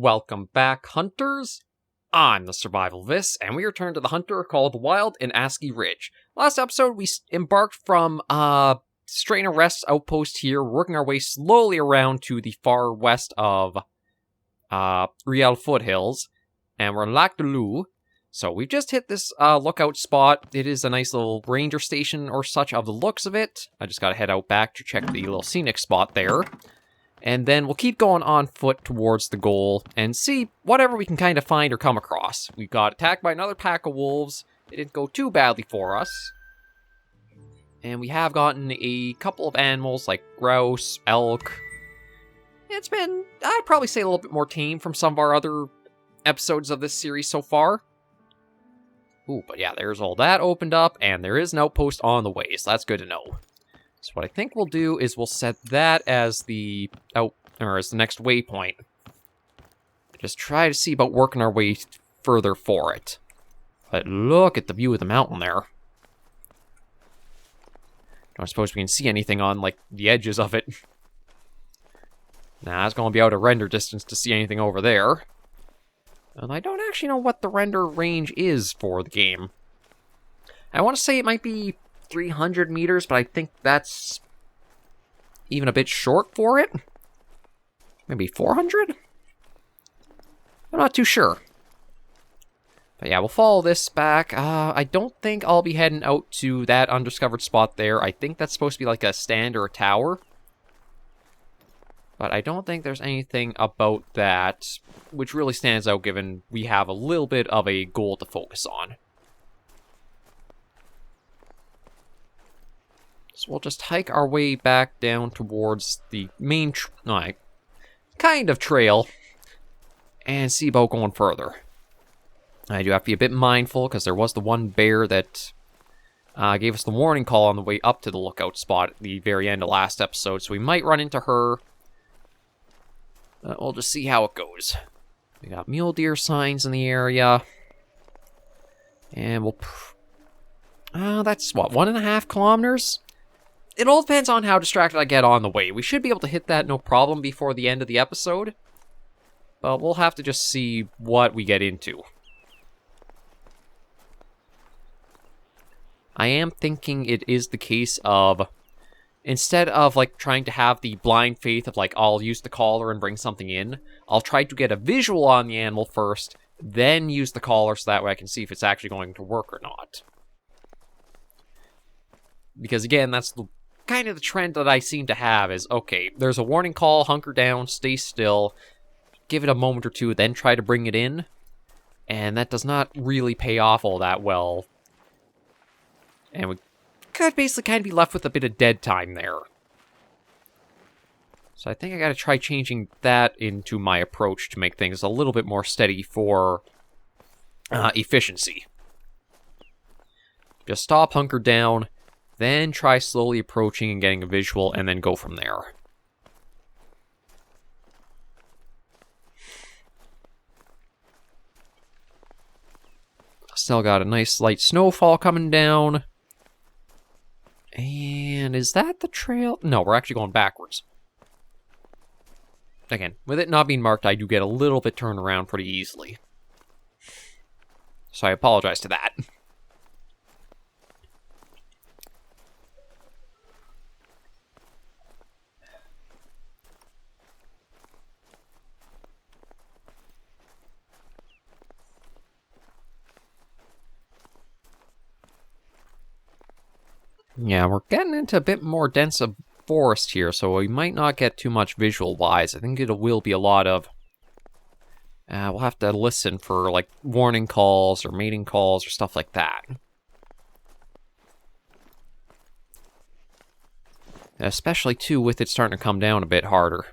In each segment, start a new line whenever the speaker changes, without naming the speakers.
Welcome back, hunters. I'm the Survivalist, and we return to the Hunter called the Wild in Askiy Ridge. Last episode, we embarked from Strain Arrest outpost here, working our way slowly around to the far west of Riel Foothills, and we're in Lac de Loup. So we've just hit this lookout spot. It is a nice little ranger station or such of the looks of it. I just gotta head out back to check the little scenic spot there. And then we'll keep going on foot towards the goal and see whatever we can kind of find or come across. We got attacked by another pack of wolves. It didn't go too badly for us. And we have gotten a couple of animals like grouse, elk. It's been, I'd probably say, a little bit more tame from some of our other episodes of this series so far. Ooh, but yeah, there's all that opened up, and there is an outpost on the way, so that's good to know. So what I think we'll do is we'll set that as the as the next waypoint. Just try to see about working our way further for it. But look at the view of the mountain there. Don't suppose we can see anything on like the edges of it. Nah, it's gonna be out of render distance to see anything over there. And I don't actually know what the render range is for the game. I want to say it might be 300 meters, but I think that's even a bit short for it. Maybe 400? I'm not too sure. But yeah, we'll follow this back. I don't think I'll be heading out to that undiscovered spot there. I think that's supposed to be like a stand or a tower. But I don't think there's anything about that which really stands out given we have a little bit of a goal to focus on. So we'll just hike our way back down towards the main, kind of trail, and see about going further. I do have to be a bit mindful, because there was the one bear that gave us the warning call on the way up to the lookout spot at the very end of last episode, so we might run into her. We'll just see how it goes. We got mule deer signs in the area, and we'll... that's, what, 1.5 kilometers? It all depends on how distracted I get on the way. We should be able to hit that no problem before the end of the episode. But we'll have to just see what we get into. I am thinking it is the case of, instead of like trying to have the blind faith of like, I'll use the collar and bring something in, I'll try to get a visual on the animal first, then use the collar so that way I can see if it's actually going to work or not. Because again, that's the kind of the trend that I seem to have is, okay, there's a warning call, hunker down, stay still, give it a moment or two, then try to bring it in. And that does not really pay off all that well. And we could basically kind of be left with a bit of dead time there. So I think I gotta try changing that into my approach to make things a little bit more steady for efficiency. Just stop, hunker down, then try slowly approaching and getting a visual, and then go from there. Still got a nice light snowfall coming down. And is that the trail? No, we're actually going backwards. Again, with it not being marked, I do get a little bit turned around pretty easily. So I apologize to that. Yeah, we're getting into a bit more dense of forest here, so we might not get too much visual-wise. I think it will be a lot of... we'll have to listen for, like, warning calls or mating calls or stuff like that. Especially, too, with it starting to come down a bit harder.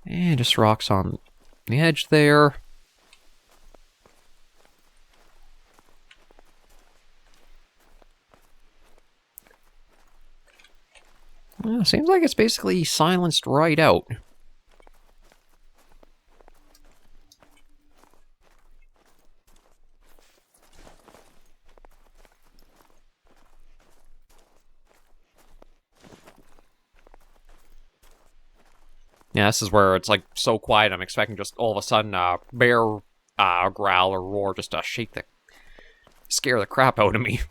And just rocks on the edge there. Well, seems like it's basically silenced right out. Yeah, this is where it's like so quiet. I'm expecting just all of a sudden a bear growl or roar just to scare the crap out of me.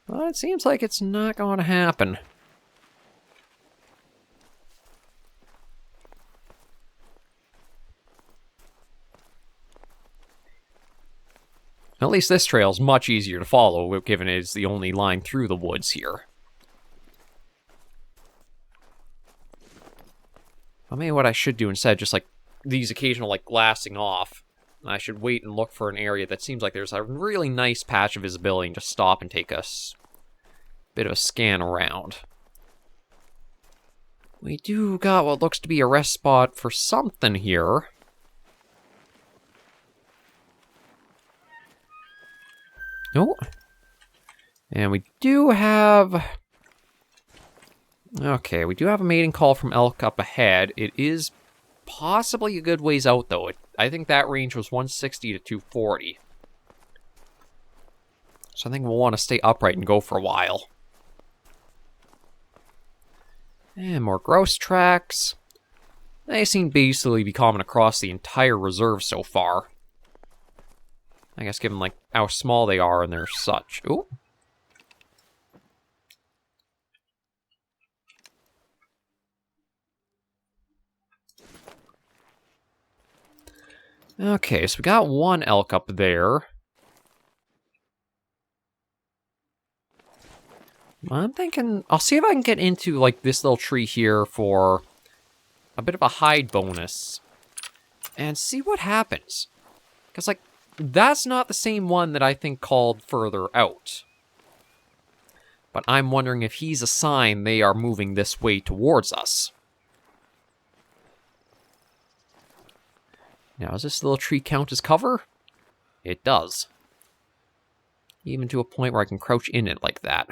But it seems like it's not going to happen. At least this trail is much easier to follow, given it is the only line through the woods here. Well, maybe what I should do instead, just like these occasional like glassing off, I should wait and look for an area that seems like there's a really nice patch of visibility and just stop and take a bit of a scan around. We do got what looks to be a rest spot for something here. Oh. And we do have... Okay, we do have a mating call from elk up ahead. It is possibly a good ways out, though. I think that range was 160 to 240. So I think we'll want to stay upright and go for a while. And more grouse tracks. They seem basically to be common across the entire reserve so far. I guess given, like, how small they are and they're such. Ooh. Okay, so we got one elk up there. I'm thinking... I'll see if I can get into, like, this little tree here for a bit of a hide bonus. And see what happens. Because, like, that's not the same one that I think called further out. But I'm wondering if he's a sign they are moving this way towards us. Now, does this little tree count as cover? It does. Even to a point where I can crouch in it like that.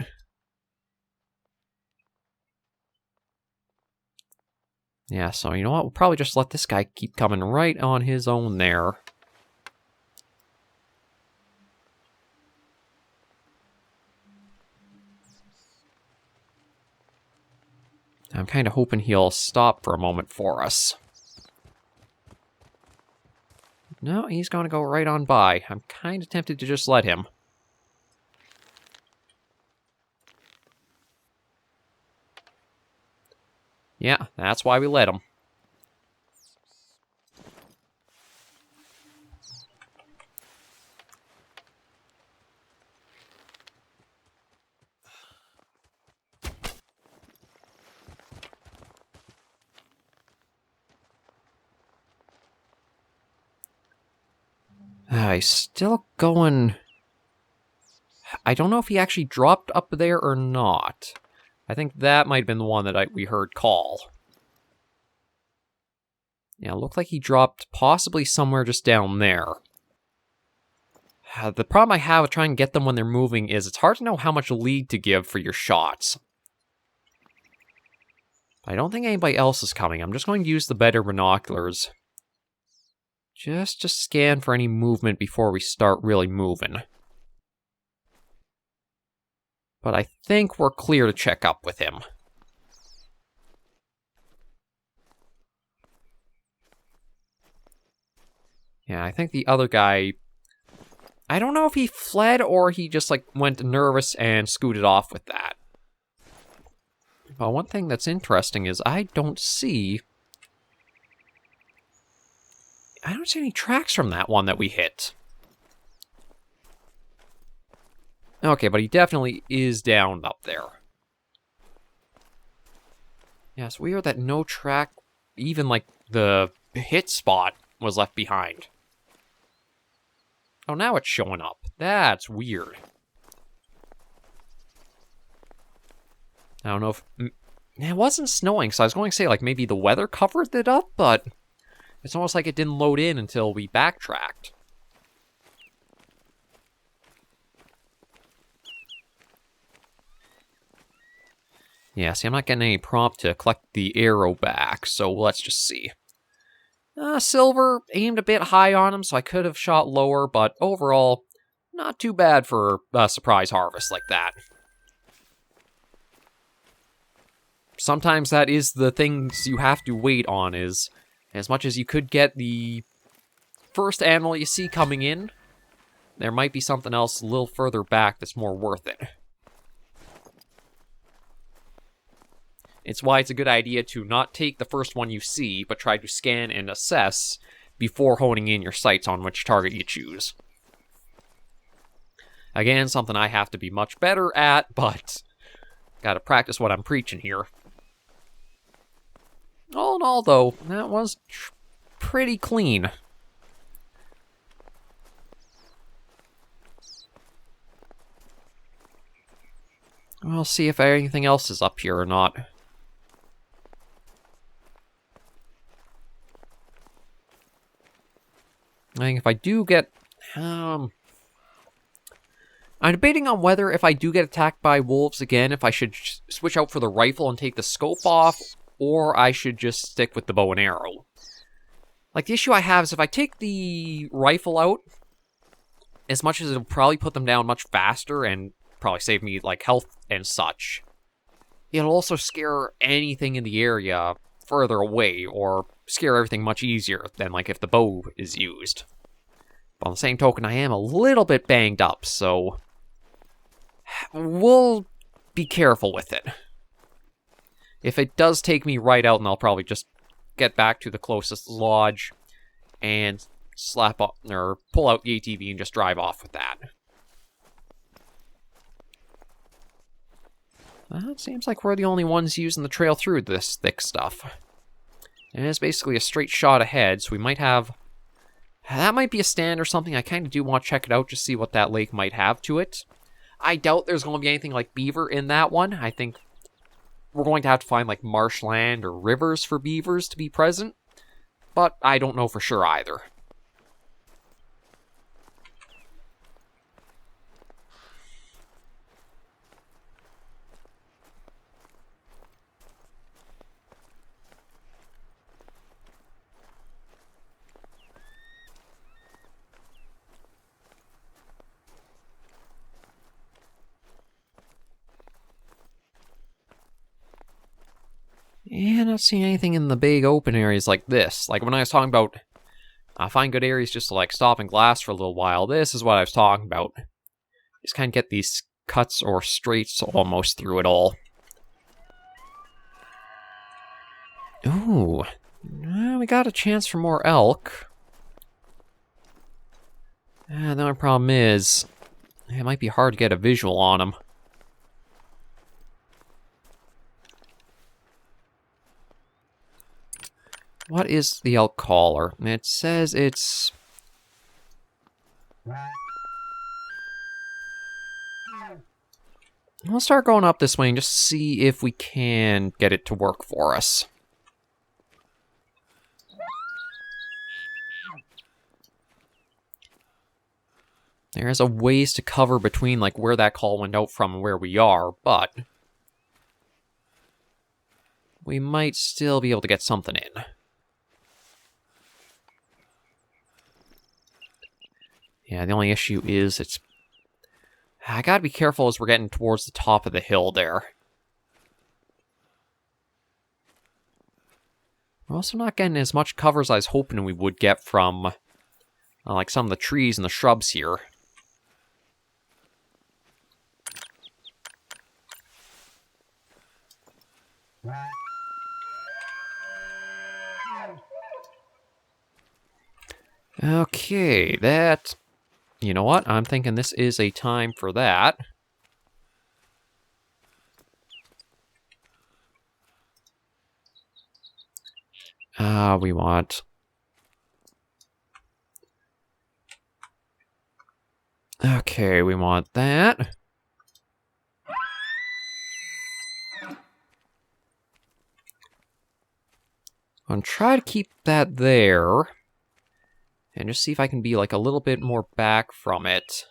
Yeah, so you know what? We'll probably just let this guy keep coming right on his own there. I'm kind of hoping he'll stop for a moment for us. No, he's going to go right on by. I'm kind of tempted to just let him. Yeah, that's why we let him. He's still going... I don't know if he actually dropped up there or not. I think that might have been the one that we heard call. Yeah, it looked like he dropped possibly somewhere just down there. The problem I have with trying to get them when they're moving is it's hard to know how much lead to give for your shots. I don't think anybody else is coming. I'm just going to use the better binoculars. Just to scan for any movement before we start really moving. But I think we're clear to check up with him. Yeah, I think the other guy... I don't know if he fled or he just, like, went nervous and scooted off with that. But one thing that's interesting is I don't see any tracks from that one that we hit. Okay, but he definitely is down up there. Yeah, it's weird that no track, even like the hit spot, was left behind. Oh, now it's showing up. That's weird. I don't know if... It wasn't snowing, so I was going to say, like, maybe the weather covered it up, but... It's almost like it didn't load in until we backtracked. Yeah, see, I'm not getting any prompt to collect the arrow back, so let's just see. Silver aimed a bit high on him, so I could have shot lower, but overall, not too bad for a surprise harvest like that. sometimes that is the things you have to wait on, is as much as you could get the first animal you see coming in, there might be something else a little further back that's more worth it. It's why it's a good idea to not take the first one you see, but try to scan and assess before honing in your sights on which target you choose. Again, something I have to be much better at, but gotta practice what I'm preaching here. All in all, though, that was pretty clean. We'll see if anything else is up here or not. I think if I do get... I'm debating on whether if I do get attacked by wolves again, if I should switch out for the rifle and take the scope off, or I should just stick with the bow and arrow. Like, the issue I have is if I take the rifle out, as much as it'll probably put them down much faster and probably save me, like, health and such, it'll also scare anything in the area further away, or scare everything much easier than, like, if the bow is used. But on the same token, I am a little bit banged up, so we'll be careful with it. If it does take me right out, and I'll probably just get back to the closest lodge and slap up, or pull out the ATV and just drive off with that. It seems like we're the only ones using the trail through this thick stuff. And it's basically a straight shot ahead, so we might have... That might be a stand or something. I kind of do want to check it out, just see what that lake might have to it. I doubt there's going to be anything like beaver in that one. I think we're going to have to find like marshland or rivers for beavers to be present. But I don't know for sure either. And not seeing anything in the big open areas like this. Like when I was talking about find good areas just to like stop and glass for a little while, this is what I was talking about. Just kind of get these cuts or straights almost through it all. Ooh, we got a chance for more elk. The only problem is, it might be hard to get a visual on them. What is the elk caller? It says it's... We'll start going up this way and just see if we can get it to work for us. There's a ways to cover between like where that call went out from and where we are, but we might still be able to get something in. Yeah, the only issue is it's... I gotta be careful as we're getting towards the top of the hill there. We're also not getting as much cover as I was hoping we would get from like some of the trees and the shrubs here. Okay, that... You know what? I'm thinking this is a time for that. We want... Okay, we want that. I'm gonna try to keep that there. And just see if I can be like a little bit more back from it.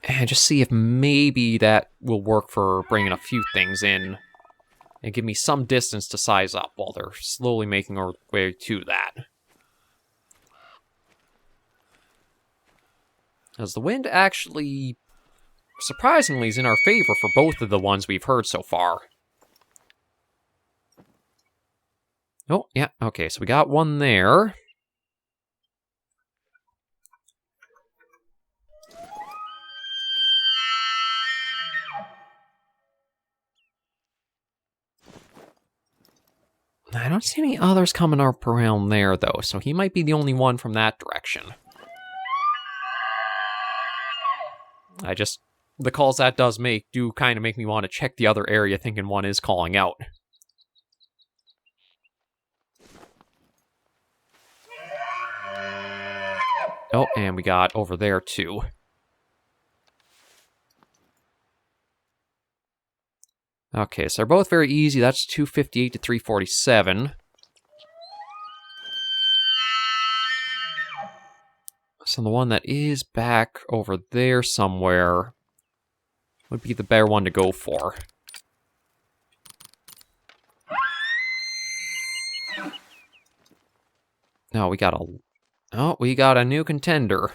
And just see if maybe that will work for bringing a few things in. And give me some distance to size up while they're slowly making our way to that. As the wind actually, surprisingly, is in our favor for both of the ones we've heard so far. Oh, yeah, okay, so we got one there. I don't see any others coming up around there, though, so he might be the only one from that direction. The calls that does make do kind of make me want to check the other area thinking one is calling out. Oh, and we got over there, too. Okay, so they're both very easy. That's 258 to 347. So the one that is back over there somewhere would be the better one to go for. No, we got a new contender.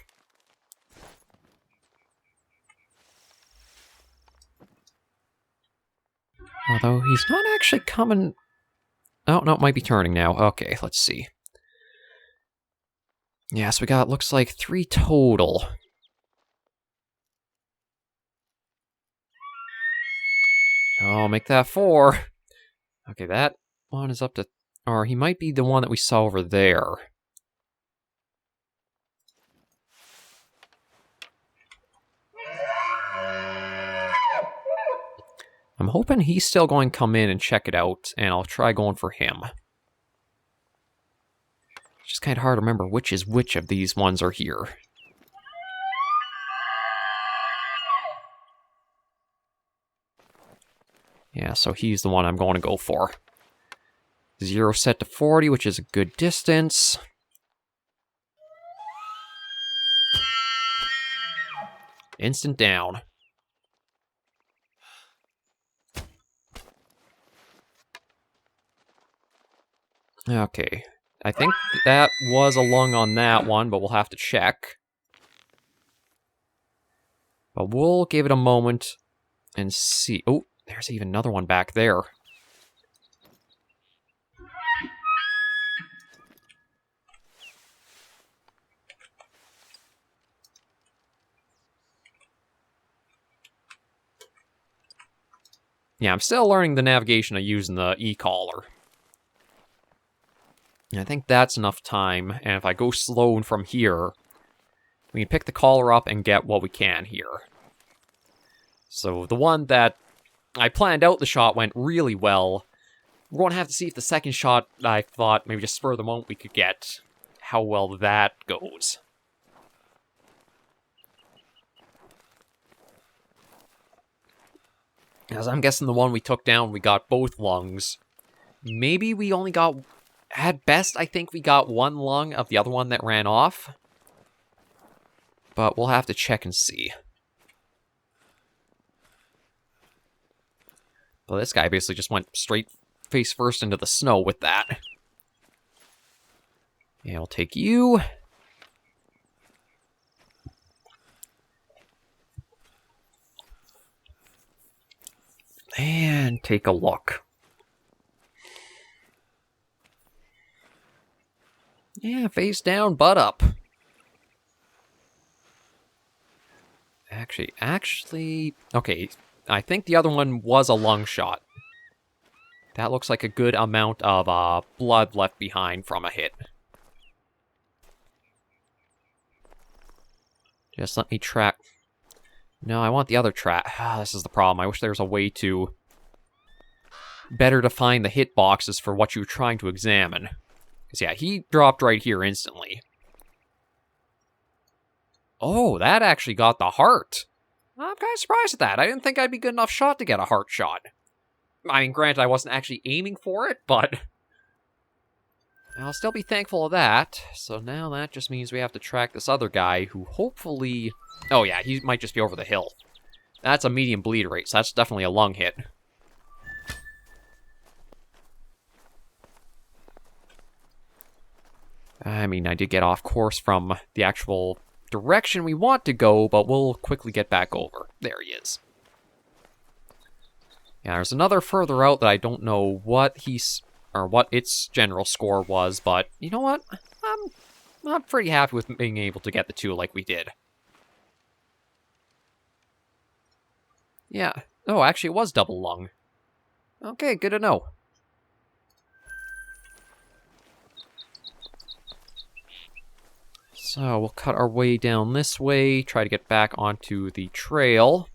Although he's not actually coming... Oh, no, it might be turning now. Okay, let's see. Yes, we got, looks like 3 total. Oh, make that 4. Okay, that one is up to... Or he might be the one that we saw over there. I'm hoping he's still going to come in and check it out, and I'll try going for him. It's just kind of hard to remember which is which of these ones are here. Yeah, so he's the one I'm going to go for. 0 set to 40, which is a good distance. Instant down. Okay. I think that was a lung on that one, but we'll have to check. But we'll give it a moment and see. Oh, there's even another one back there. Yeah, I'm still learning the navigation of using the e-collar. I think that's enough time, and if I go slow from here, we can pick the collar up and get what we can here. So the one that I planned out the shot went really well. We're going to have to see if the second shot, I thought, maybe just spur of the moment we could get, how well that goes. As I'm guessing the one we took down, we got both lungs. Maybe we only got... At best, I think we got one lung of the other one that ran off. But we'll have to check and see. Well, this guy basically just went straight face first into the snow with that. Yeah, I'll take you. And take a look. Yeah, face down, butt up. Actually... Okay, I think the other one was a lung shot. That looks like a good amount of blood left behind from a hit. Just let me track... No, I want the other track. This is the problem. I wish there was a way to better define the hit boxes for what you're trying to examine. Because, yeah, he dropped right here instantly. Oh, that actually got the heart. I'm kind of surprised at that. I didn't think I'd be good enough shot to get a heart shot. I mean, granted, I wasn't actually aiming for it, but I'll still be thankful of that. So now that just means we have to track this other guy who hopefully... Oh, yeah, he might just be over the hill. That's a medium bleed rate, so that's definitely a lung hit. I mean, I did get off course from the actual direction we want to go, but we'll quickly get back over. There he is. Yeah, there's another further out that I don't know what what its general score was, but you know what? I'm pretty happy with being able to get the two like we did. Yeah. Oh, actually, it was double lung. Okay, good to know. So we'll cut our way down this way, try to get back onto the trail.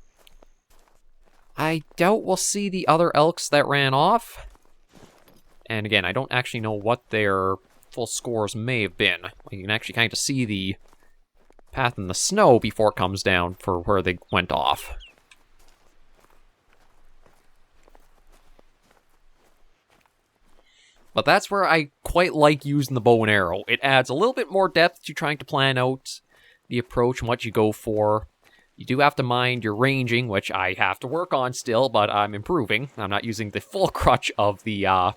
I doubt we'll see the other elks that ran off. And again, I don't actually know what their full scores may have been. You can actually kind of see the path in the snow before it comes down for where they went off. But that's where I quite like using the bow and arrow. It adds a little bit more depth to trying to plan out the approach and what you go for. You do have to mind your ranging, which I have to work on still, but I'm improving. I'm not using the full crutch of the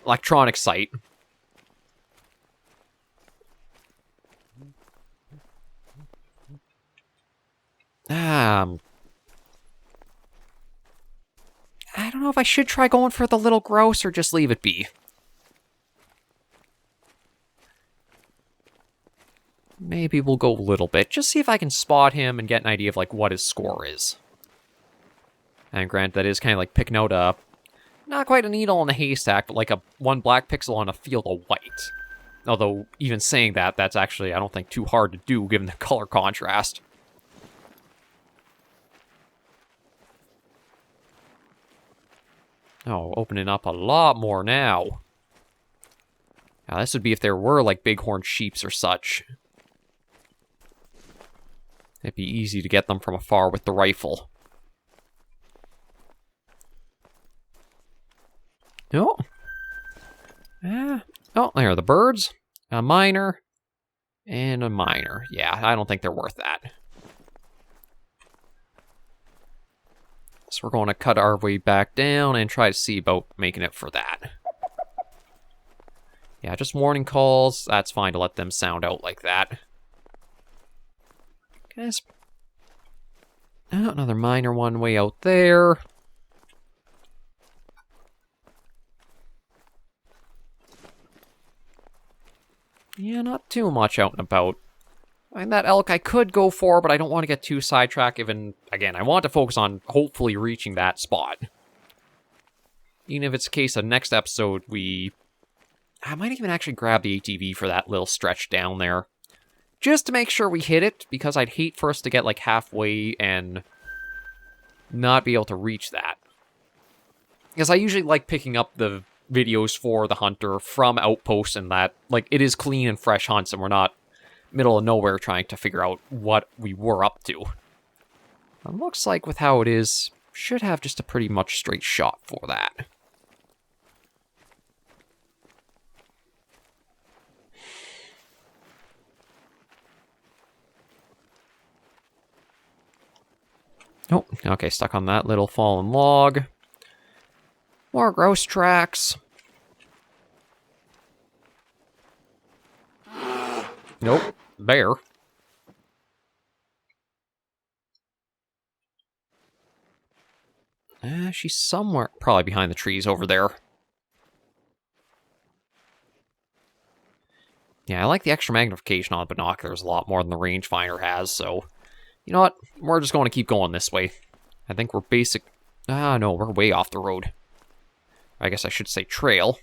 electronic sight. I don't know if I should try going for the little grouse or just leave it be. Maybe we'll go a little bit. Just see if I can spot him and get an idea of, like, what his score is. And granted, that is kind of like picking out a... not quite a needle in a haystack, but like a one black pixel on a field of white. Although, even saying that, that's actually, I don't think, too hard to do, given the color contrast. Oh, opening up a lot more now. Now, this would be if there were, like, bighorn sheeps or such. It'd be easy to get them from afar with the rifle. Oh. Oh, there are the birds. A miner. And a miner. Yeah, I don't think they're worth that. So we're going to cut our way back down and try to see about making it for that. Yeah, just warning calls. That's fine to let them sound out like that. Guess. Oh, another miner one way out there. Yeah, not too much out and about. And that elk I could go for, but I don't want to get too sidetracked. Even, again, I want to focus on hopefully reaching that spot. Even if it's a case of next episode, I might even actually grab the ATV for that little stretch down there. Just to make sure we hit it, because I'd hate for us to get, like, halfway and not be able to reach that. Because I usually like picking up the videos for the Hunter from Outposts and that, like, it is clean and fresh hunts, and we're not middle of nowhere trying to figure out what we were up to. It looks like with how it is, should have just a pretty much straight shot for that. Oh, okay, stuck on that little fallen log. More grouse tracks. Nope, bear. She's somewhere, probably behind the trees over there. Yeah, I like the extra magnification on binoculars a lot more than the rangefinder has, so... You know what? We're just going to keep going this way. I think we're basic... Ah, no, we're way off the road. I guess I should say trail.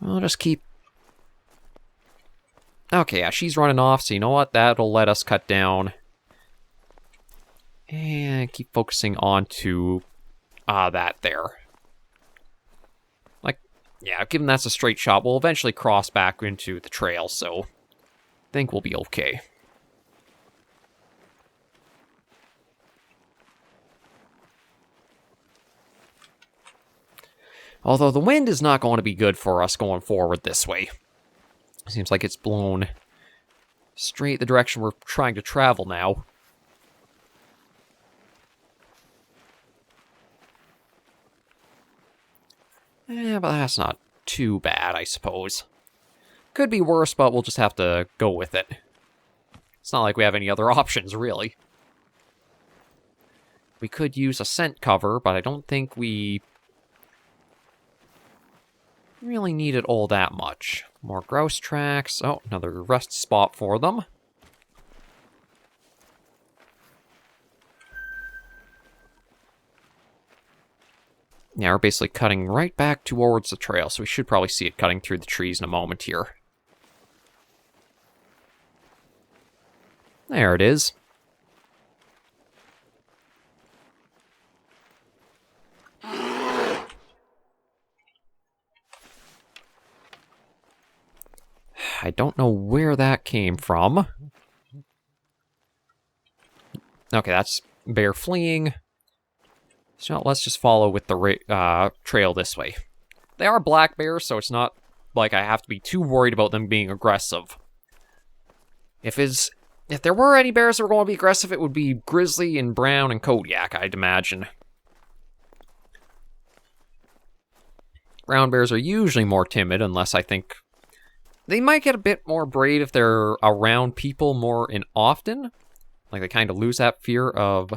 I'll just keep... Okay, yeah, she's running off, so you know what? That'll let us cut down. And keep focusing on to that there. Like, yeah, given that's a straight shot, we'll eventually cross back into the trail, so I think we'll be okay. Although the wind is not going to be good for us going forward this way. Seems like it's blown straight the direction we're trying to travel now. But that's not too bad, I suppose. Could be worse, but we'll just have to go with it. It's not like we have any other options, really. We could use a scent cover, but I don't think we really need it all that much. More grouse tracks. Oh, another rest spot for them. Yeah, we're basically cutting right back towards the trail, so we should probably see it cutting through the trees in a moment here. There it is. I don't know where that came from. Okay, that's bear fleeing. So let's just follow with the trail this way. They are black bears, so it's not like I have to be too worried about them being aggressive. If there were any bears that were going to be aggressive, it would be grizzly and brown and Kodiak, I'd imagine. Brown bears are usually more timid, unless I think they might get a bit more brave if they're around people more and often. Like, they kind of lose that fear of...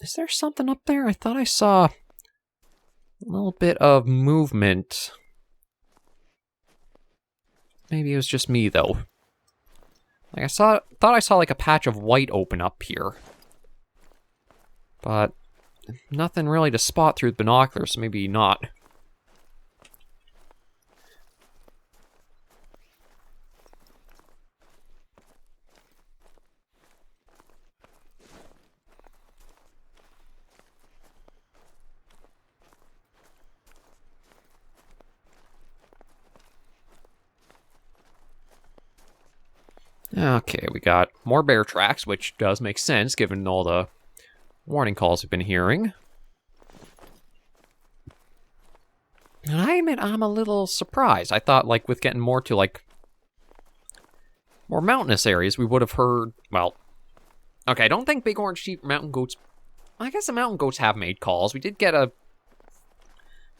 Is there something up there? I thought I saw a little bit of movement. Maybe it was just me, though. Like, thought I saw like a patch of white open up here. But nothing really to spot through the binoculars, so maybe not. Okay, we got more bear tracks, which does make sense given all the warning calls we've been hearing. And I admit I'm a little surprised. I thought, like, with getting more to, like, more mountainous areas, we would have heard, well, okay, I don't think big orange sheep mountain goats, I guess the mountain goats have made calls. We did get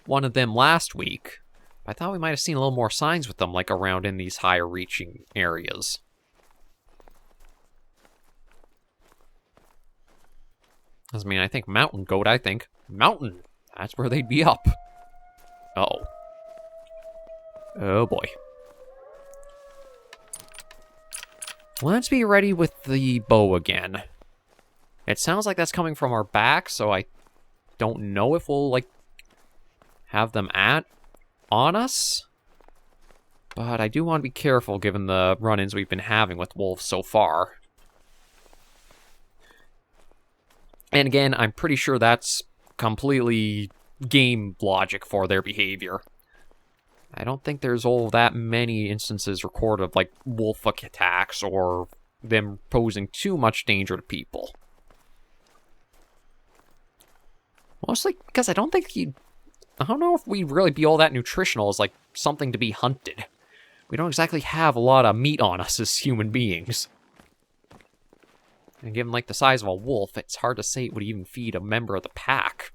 one of them last week. I thought we might have seen a little more signs with them, like, around in these higher reaching areas. I mean, I think mountain goat, mountain. That's where they'd be up. Uh-oh. Oh, boy. Let's be ready with the bow again. It sounds like that's coming from our back, so I don't know if we'll, like, have them on us. But I do want to be careful given the run-ins we've been having with wolves so far. And again, I'm pretty sure that's completely game logic for their behavior. I don't think there's all that many instances recorded of, like, wolf attacks or them posing too much danger to people. Mostly because I don't know if we'd really be all that nutritional as, like, something to be hunted. We don't exactly have a lot of meat on us as human beings. And given, like, the size of a wolf, it's hard to say it would even feed a member of the pack.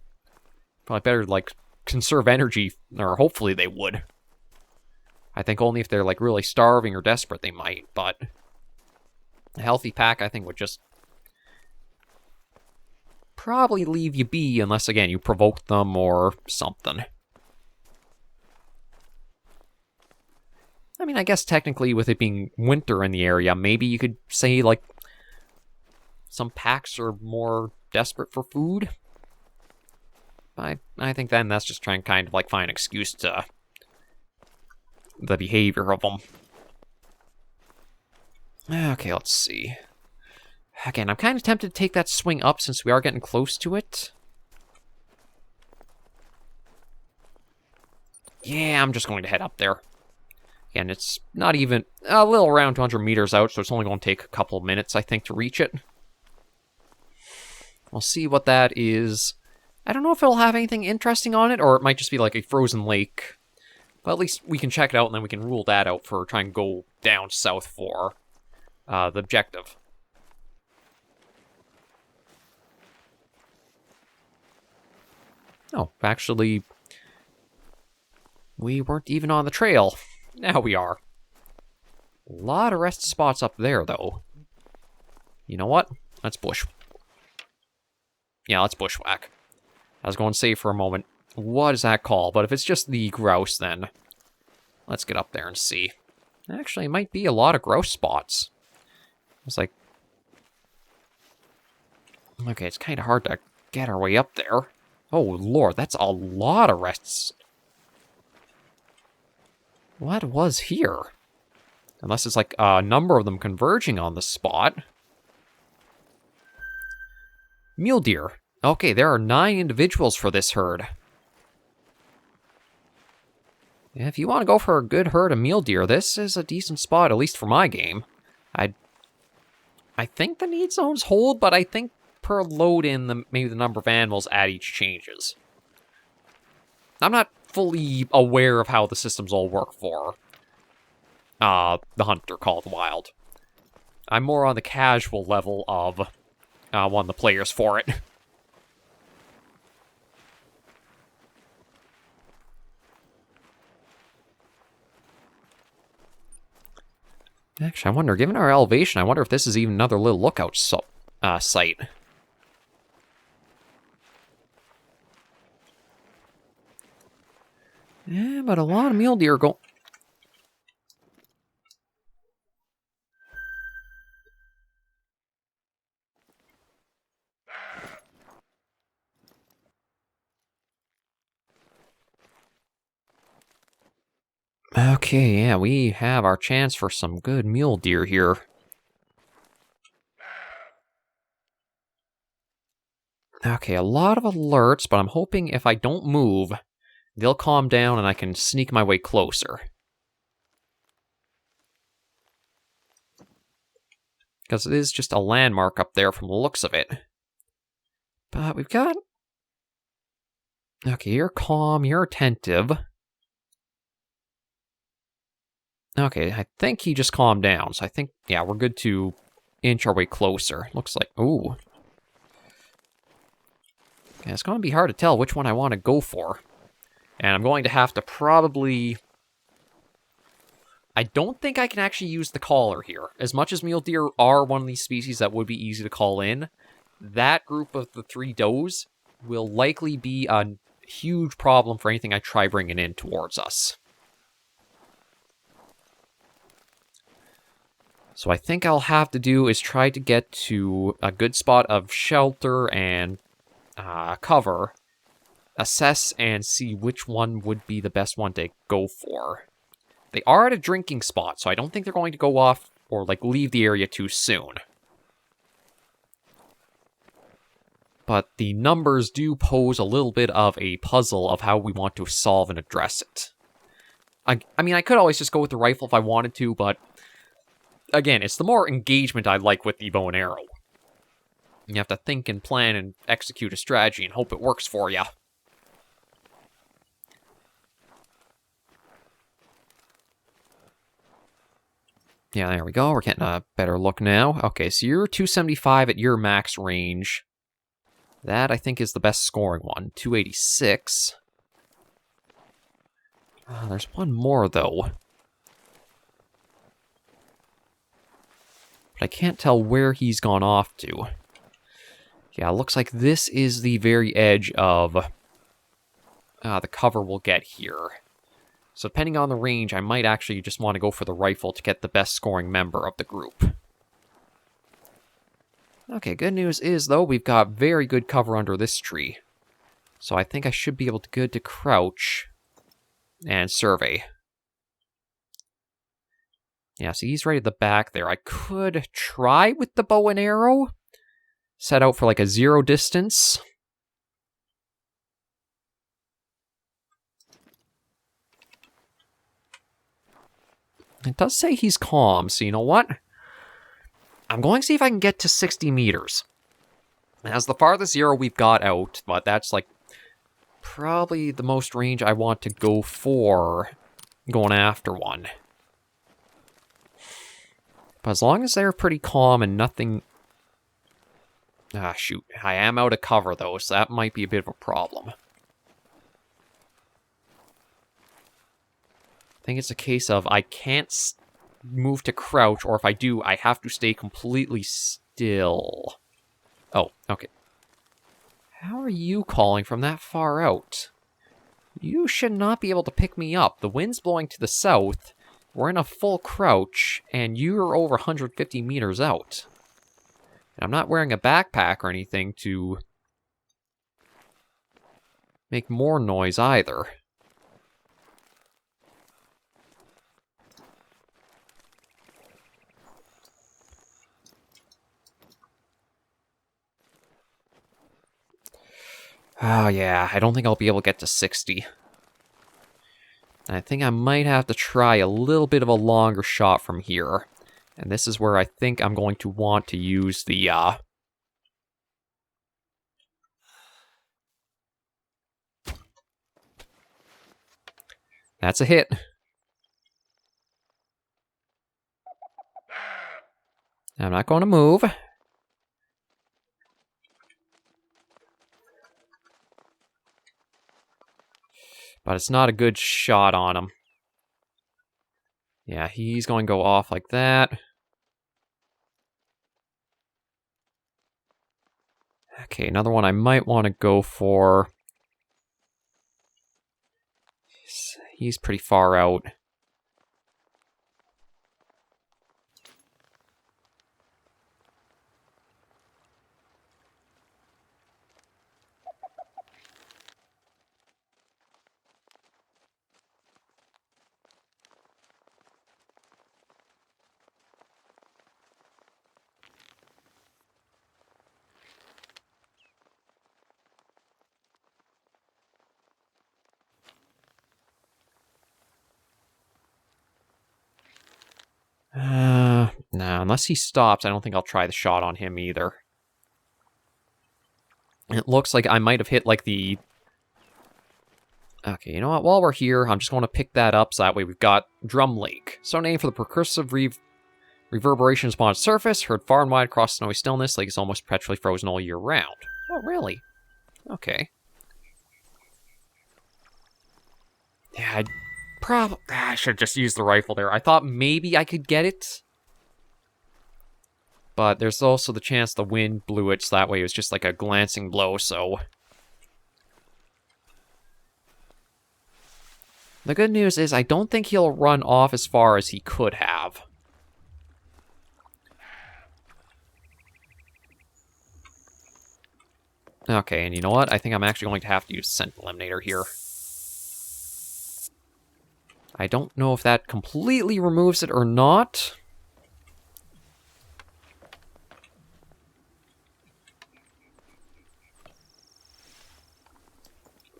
Probably better, like, conserve energy, or hopefully they would. I think only if they're, like, really starving or desperate they might, but a healthy pack, I think, would just probably leave you be unless, again, you provoke them or something. I mean, I guess technically with it being winter in the area, maybe you could say, like, some packs are more desperate for food. I think then that's just trying to kind of, like, find an excuse to the behavior of them. Okay, let's see. Again, I'm kind of tempted to take that swing up since we are getting close to it. Yeah, I'm just going to head up there. Again, it's not even a little around 200 meters out, so it's only going to take a couple of minutes, I think, to reach it. We'll see what that is. I don't know if it'll have anything interesting on it, or it might just be like a frozen lake. But at least we can check it out, and then we can rule that out for trying to go down south for the objective. Oh, actually, we weren't even on the trail. Now we are. A lot of rest spots up there, though. You know what? Let's bush. Yeah, let's bushwhack. I was going to say for a moment, what is that called? But if it's just the grouse, then let's get up there and see. Actually, it might be a lot of grouse spots. It's like... Okay, it's kind of hard to get our way up there. Oh, Lord, that's a lot of rests. What was here? Unless it's like a number of them converging on the spot. Mule deer. Okay, there are 9 individuals for this herd. Yeah, if you want to go for a good herd of mule deer, this is a decent spot, at least for my game. I think the need zones hold, but I think per load in, maybe the number of animals at each changes. I'm not fully aware of how the systems all work for the Hunter Call of the Wild. I'm more on the casual level of one of the players for it. Actually, I wonder, given our elevation, I wonder if this is even another little lookout site. Yeah, but a lot of mule deer go... Okay, yeah, we have our chance for some good mule deer here. Okay, a lot of alerts, but I'm hoping if I don't move, they'll calm down and I can sneak my way closer. Because it is just a landmark up there from the looks of it. But we've got... Okay, you're calm, you're attentive. Okay, I think he just calmed down, so I think, yeah, we're good to inch our way closer. Looks like, ooh. Yeah, it's going to be hard to tell which one I want to go for. And I'm going to have to probably... I don't think I can actually use the caller here. As much as mule deer are one of these species that would be easy to call in, that group of the 3 does will likely be a huge problem for anything I try bringing in towards us. So I think I'll have to do is try to get to a good spot of shelter and cover, assess and see which one would be the best one to go for. They are at a drinking spot, so I don't think they're going to go off or like leave the area too soon. But the numbers do pose a little bit of a puzzle of how we want to solve and address it. I mean, I could always just go with the rifle if I wanted to, but again, it's the more engagement I like with the bow and arrow. You have to think and plan and execute a strategy and hope it works for you. Yeah, there we go. We're getting a better look now. Okay, so you're 275 at your max range. That, I think, is the best scoring one. 286. There's one more, though. But I can't tell where he's gone off to. Yeah, it looks like this is the very edge of the cover we'll get here. So depending on the range, I might actually just want to go for the rifle to get the best scoring member of the group. Okay, good news is, though, we've got very good cover under this tree. So I think I should be able to good to crouch and survey. Yeah, so he's right at the back there. I could try with the bow and arrow. Set out for like a 0 distance. It does say he's calm, so you know what? I'm going to see if I can get to 60 meters. That's the farthest 0 we've got out, but that's like probably the most range I want to go for going after one. But as long as they're pretty calm and nothing... Ah, shoot. I am out of cover, though, so that might be a bit of a problem. think it's a case of I can't move to crouch, or if I do, I have to stay completely still. Oh, okay. How are you calling from that far out? You should not be able to pick me up. The wind's blowing to the south, we're in a full crouch, and you're over 150 meters out. And I'm not wearing a backpack or anything to make more noise either. Oh yeah, I don't think I'll be able to get to 60. I think I might have to try a little bit of a longer shot from here. And this is where I think I'm going to want to use the, That's a hit. I'm not going to move. But it's not a good shot on him. Yeah, he's going to go off like that. Okay, another one I might want to go for. He's pretty far out. No, unless he stops, I don't think I'll try the shot on him either. It looks like I might have hit, like, the... Okay, you know what? While we're here, I'm just going to pick that up, so that way we've got Drum Lake. So named for the percussive reverberations upon its surface, heard far and wide across snowy stillness, like it's almost perpetually frozen all year round. Oh, really? Okay. Yeah, I should have just used the rifle there. I thought maybe I could get it. But there's also the chance the wind blew it, so that way it was just like a glancing blow, so... The good news is I don't think he'll run off as far as he could have. Okay, and you know what? I think I'm actually going to have to use Scent Eliminator here. I don't know if that completely removes it or not.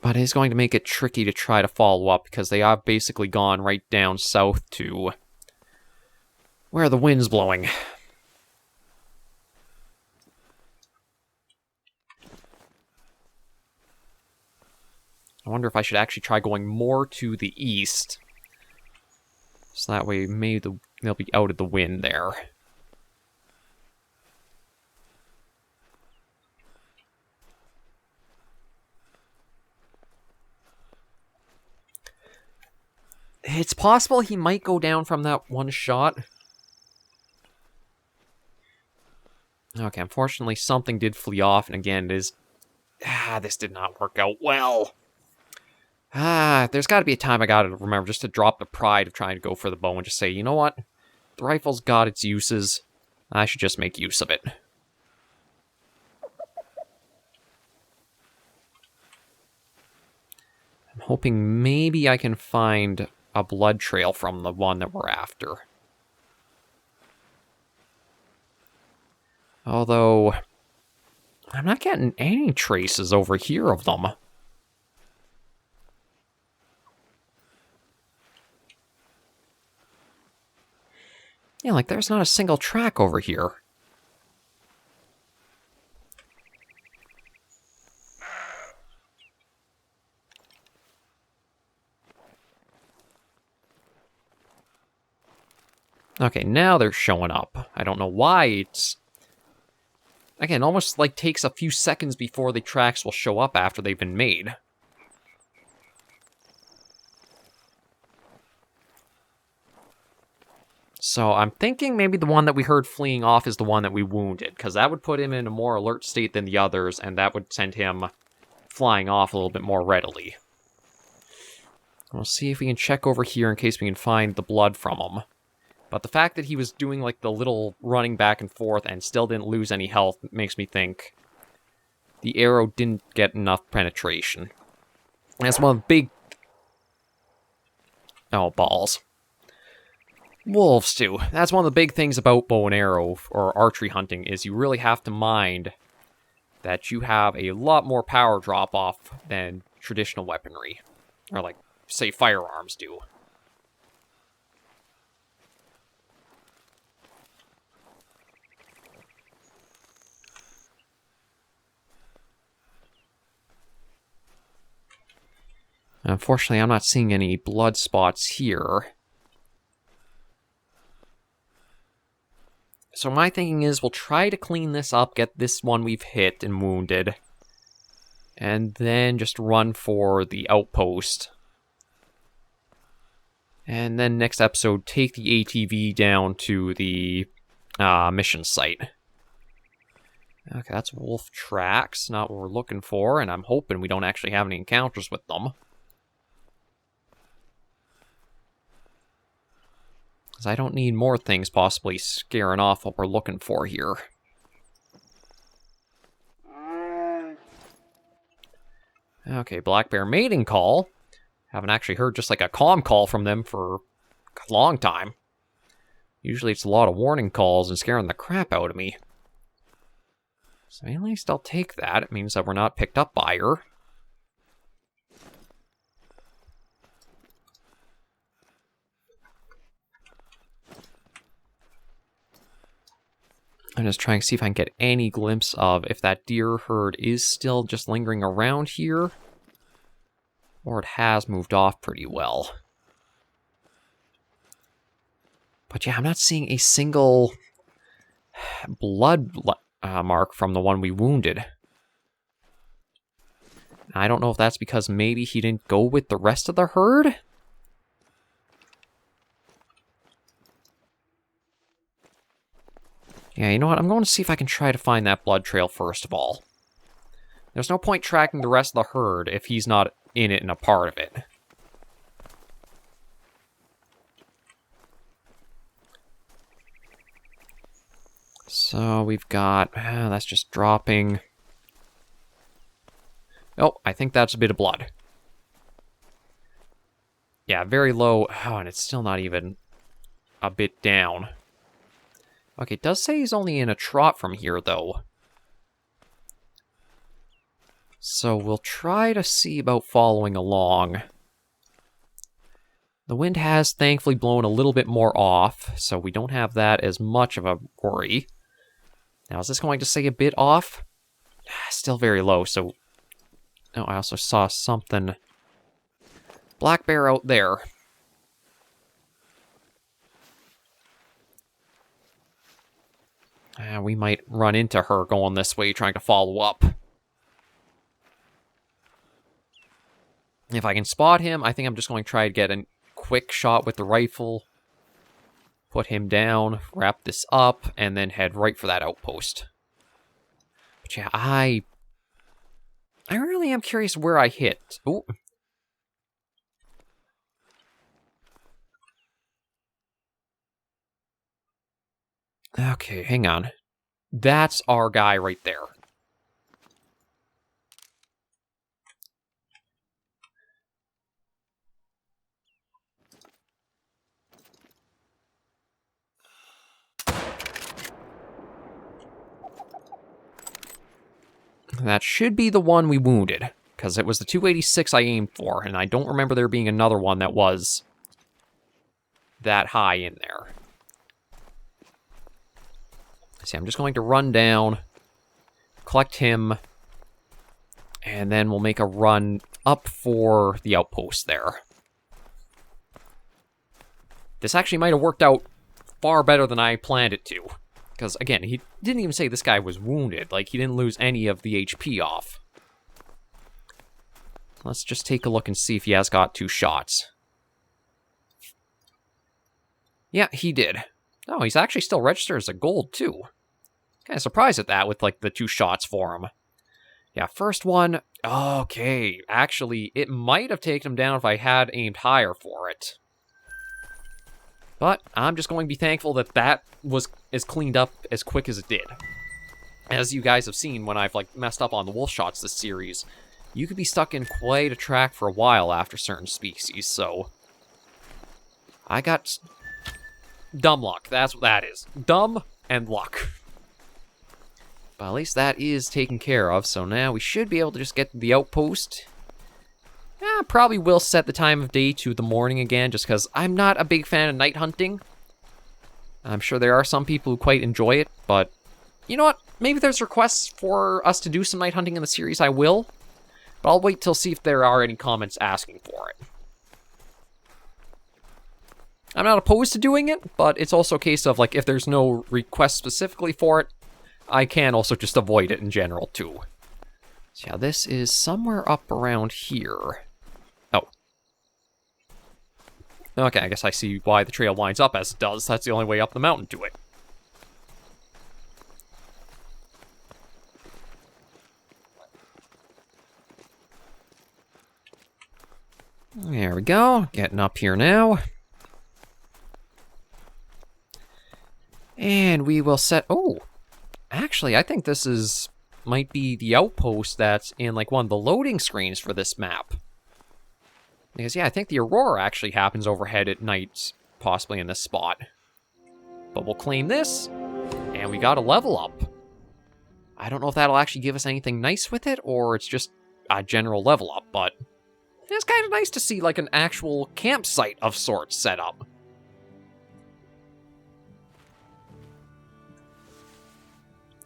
But it's going to make it tricky to try to follow up, because they have basically gone right down south to where the wind's blowing. I wonder if I should actually try going more to the east. So that way maybe they'll be out of the wind there. It's possible he might go down from that one shot. Okay, unfortunately something did flee off, and again, it is... this did not work out well. There's got to be a time I gotta remember just to drop the pride of trying to go for the bow and just say, you know what? The rifle's got its uses. I should just make use of it. I'm hoping maybe I can find a blood trail from the one that we're after. Although, I'm not getting any traces over here of them. Yeah, like there's not a single track over here. Okay, now they're showing up. I don't know why it's... Again, almost like takes a few seconds before the tracks will show up after they've been made. So I'm thinking maybe the one that we heard fleeing off is the one that we wounded, because that would put him in a more alert state than the others, and that would send him flying off a little bit more readily. We'll see if we can check over here in case we can find the blood from him. But the fact that he was doing like the little running back and forth and still didn't lose any health makes me think the arrow didn't get enough penetration. And that's one of the big... Oh, balls. Wolves, too. That's one of the big things about bow and arrow or archery hunting, is you really have to mind that you have a lot more power drop-off than traditional weaponry. Or, like, say, firearms do. Unfortunately, I'm not seeing any blood spots here. So my thinking is we'll try to clean this up, get this one we've hit and wounded, and then just run for the outpost. And then next episode, take the ATV down to the mission site. Okay, that's wolf tracks, not what we're looking for, and I'm hoping we don't actually have any encounters with them. I don't need more things possibly scaring off what we're looking for here. Okay, black bear mating call. Haven't actually heard just like a comm call from them for a long time. Usually it's a lot of warning calls and scaring the crap out of me. So at least I'll take that. It means that we're not picked up by her. I'm just trying to see if I can get any glimpse of if that deer herd is still just lingering around here, or it has moved off pretty well. But yeah, I'm not seeing a single blood mark from the one we wounded. I don't know if that's because maybe he didn't go with the rest of the herd? Yeah, you know what? I'm going to see if I can try to find that blood trail first of all. There's no point tracking the rest of the herd if he's not in it and a part of it. So we've got... that's just dropping. Oh, I think that's a bit of blood. Yeah, very low. Oh, and it's still not even a bit down. Okay, it does say he's only in a trot from here, though. So we'll try to see about following along. The wind has thankfully blown a little bit more off, so we don't have that as much of a worry. Now, is this going to stay a bit off? Still very low, so... Oh, I also saw something. Black bear out there. We might run into her going this way, trying to follow up. If I can spot him, I think I'm just going to try to get a quick shot with the rifle. Put him down, wrap this up, and then head right for that outpost. But yeah, I really am curious where I hit. Ooh. Okay, hang on. That's our guy right there. That should be the one we wounded, because it was the 286 I aimed for, and I don't remember there being another one that was that high in there. See, I'm just going to run down, collect him, and then we'll make a run up for the outpost there. This actually might have worked out far better than I planned it to. Because, again, he didn't even say this guy was wounded. Like, he didn't lose any of the HP off. Let's just take a look and see if he has got 2 shots. Yeah, he did. Oh, he's actually still registered as a gold, too. Kind of surprised at that with, like, the 2 shots for him. Yeah, first one. Okay, actually, it might have taken him down if I had aimed higher for it. But I'm just going to be thankful that that was as cleaned up as quick as it did. As you guys have seen when I've, like, messed up on the wolf shots this series, you could be stuck in quite a track for a while after certain species, so... I got dumb luck. That's what that is. Dumb and luck. But at least that is taken care of, so now we should be able to just get to the outpost. Probably will set the time of day to the morning again, just because I'm not a big fan of night hunting. I'm sure there are some people who quite enjoy it, but you know what? Maybe there's requests for us to do some night hunting in the series, I will. But I'll wait till see if there are any comments asking for it. I'm not opposed to doing it, but it's also a case of, like, if there's no request specifically for it, I can also just avoid it in general, too. So yeah, this is somewhere up around here. Oh. Okay, I guess I see why the trail winds up as it does. That's the only way up the mountain to it. There we go. Getting up here now. And we will set... Oh! Actually, I think this is... might be the outpost that's in, like, one of the loading screens for this map. Because, yeah, I think the aurora actually happens overhead at night, possibly in this spot. But we'll claim this, and we got a level up. I don't know if that'll actually give us anything nice with it, or it's just a general level up, but... it's kind of nice to see, like, an actual campsite of sorts set up.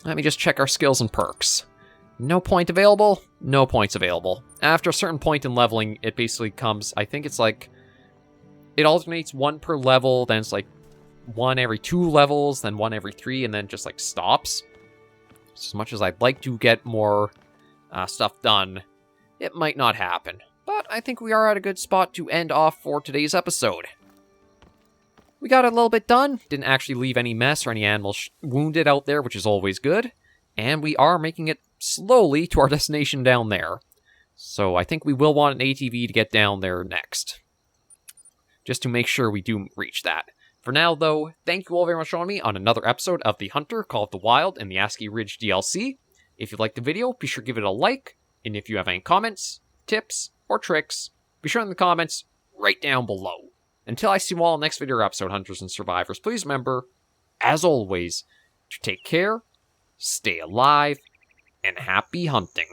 Let me just check our skills and perks. No point available, no points available. After a certain point in leveling, it basically comes, I think it's like, it alternates 1 per level, then it's like 1 every 2 levels, then 1 every 3, and then just like stops. As much as I'd like to get more stuff done, it might not happen. But I think we are at a good spot to end off for today's episode. We got a little bit done, didn't actually leave any mess or any animals wounded out there, which is always good. And we are making it slowly to our destination down there. So I think we will want an ATV to get down there next. Just to make sure we do reach that. For now, though, thank you all very much for joining me on another episode of The Hunter, Call of the Wild, and the Askiy Ridge DLC. If you liked the video, be sure to give it a like. And if you have any comments, tips, or tricks, be sure in the comments right down below. Until I see you all in the next video or episode, Hunters and Survivors, please remember, as always, to take care, stay alive, and happy hunting.